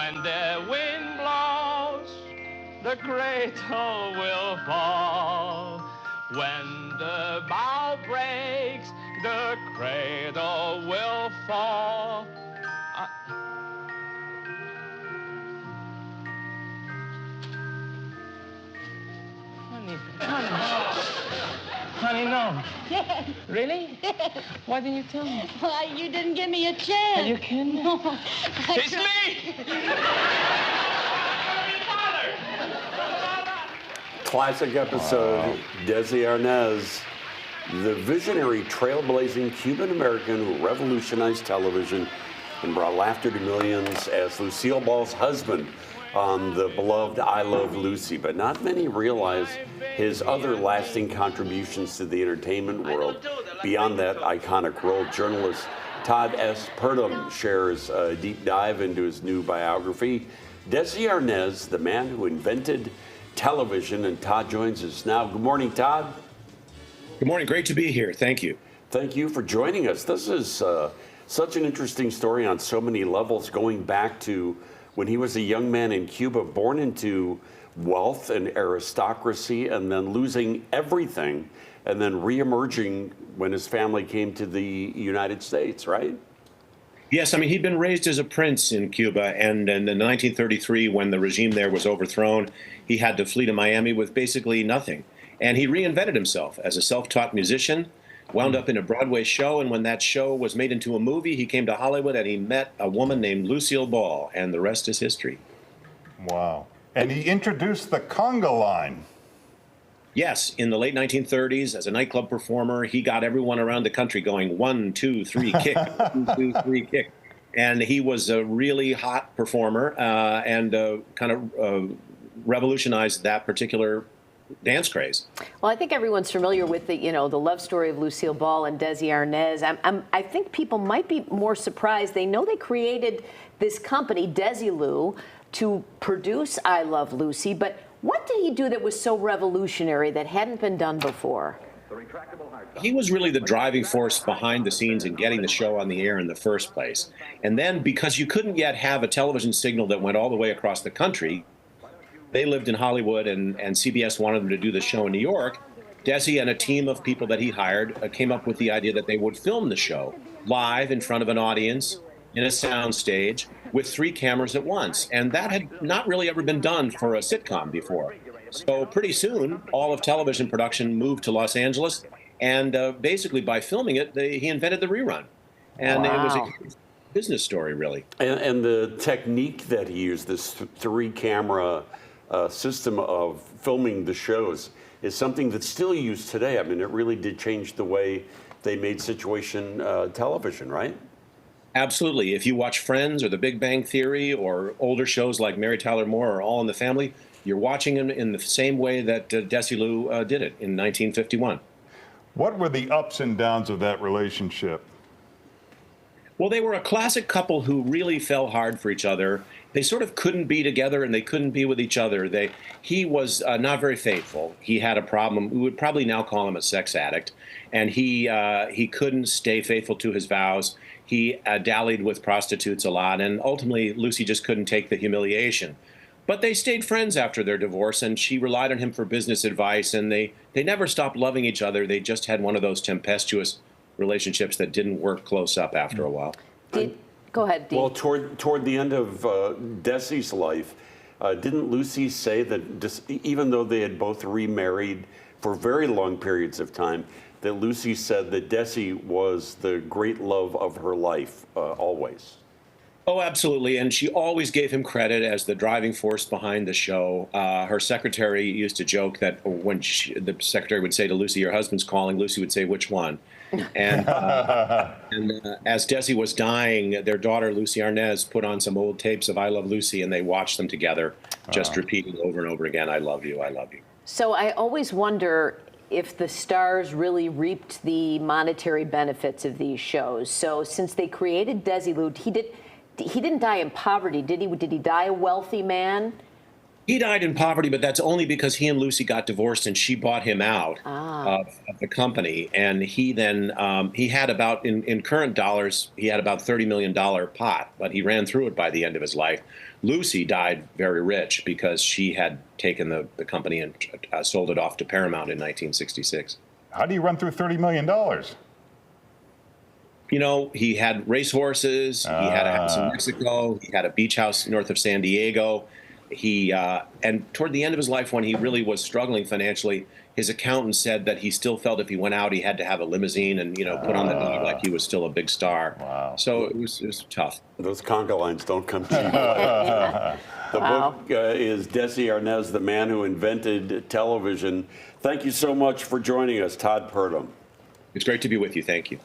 When the wind blows, the cradle will fall. When the bow breaks, the cradle will fall. Honey, no. Yes. Really? Yes. Why didn't you tell me? Why, you didn't give me a chance. Are you kidding? No. It's me! Classic episode, Desi Arnaz, the visionary, trailblazing Cuban-American who revolutionized television and brought laughter to millions as Lucille Ball's husband on the beloved I Love Lucy. But not many realize his other lasting contributions to the entertainment world. Beyond that iconic role, journalist Todd S. Purdom shares a deep dive into his new biography, Desi Arnaz, the man who invented television. And Todd joins us now. Good morning, Todd. Good morning. Great to be here. Thank you. Thank you for joining us. This is such an interesting story on so many levels, going back to when he was a young man in Cuba, born into wealth and aristocracy, and then losing everything, and then reemerging when his family came to the United States, right? Yes, I mean, he'd been raised as a prince in Cuba, and in 1933, when the regime there was overthrown, he had to flee to Miami with basically nothing. And he reinvented himself as a self-taught musician, wound up in a Broadway show, and when that show was made into a movie, he came to Hollywood and he met a woman named Lucille Ball, and the rest is history. Wow. And he introduced the conga line. Yes, in the late 1930s, as a nightclub performer, he got everyone around the country going 1, 2, 3, kick, 1, 2, 3, kick. And he was a really hot performer and kind of revolutionized that particular dance craze. Well, I think everyone's familiar with the love story of Lucille Ball and Desi Arnaz. I think people might be more surprised. They know they created this company, Desilu, to produce I Love Lucy, but what did he do that was so revolutionary that hadn't been done before? He was really the driving force behind the scenes in getting the show on the air in the first place. And then, because you couldn't yet have a television signal that went all the way across the country, they lived in Hollywood, and CBS wanted them to do the show in New York. Desi and a team of people that he hired came up with the idea that they would film the show live in front of an audience in a soundstage with 3 cameras at once. And that had not really ever been done for a sitcom before. So pretty soon, all of television production moved to Los Angeles. And basically, by filming it, he invented the rerun. And It was a huge business story, really. And the technique that he used, this 3-camera system of filming the shows, is something that's still used today. I mean, it really did change the way they made situation television, right? Absolutely. If you watch Friends or The Big Bang Theory or older shows like Mary Tyler Moore or All in the Family, you're watching them in the same way that Desilu did it in 1951. What were the ups and downs of that relationship? Well, they were a classic couple who really fell hard for each other. They sort of couldn't be together, and they couldn't be with each other. He was not very faithful. He had a problem. We would probably now call him a sex addict, and he couldn't stay faithful to his vows. He dallied with prostitutes a lot, and ultimately Lucy just couldn't take the humiliation. But they stayed friends after their divorce, and she relied on him for business advice, and they never stopped loving each other. They just had one of those tempestuous relationships that didn't work close up after a while. Go ahead, Dee. Well, toward the end of Desi's life, didn't Lucy say that even though they had both remarried for very long periods of time, that Lucy said that Desi was the great love of her life, always? Oh, absolutely. And she always gave him credit as the driving force behind the show. Her secretary used to joke that when the secretary would say to Lucy, "Your husband's calling," Lucy would say, "Which one?" And, as Desi was dying, their daughter, Lucy Arnaz, put on some old tapes of I Love Lucy, and they watched them together, just repeating over and over again, "I love you, I love you." So I always wonder if the stars really reaped the monetary benefits of these shows. So since they created Desilu, he didn't die in poverty, did he? Did he die a wealthy man? He died in poverty, but that's only because he and Lucy got divorced and she bought him out of the company. And he then, he had about, in current dollars, he had about $30 million pot, but he ran through it by the end of his life. Lucy died very rich because she had taken the company and sold it off to Paramount in 1966. How do you run through $30 million? You know, he had racehorses. He had a house in Mexico. He had a beach house north of San Diego. And toward the end of his life, when he really was struggling financially, his accountant said that he still felt if he went out, he had to have a limousine and, put on the dog like he was still a big star. Wow. So it was tough. Those conga lines don't come cheap. The Wow. book is Desi Arnaz, The Man Who Invented Television. Thank you so much for joining us, Todd Purdom. It's great to be with you. Thank you.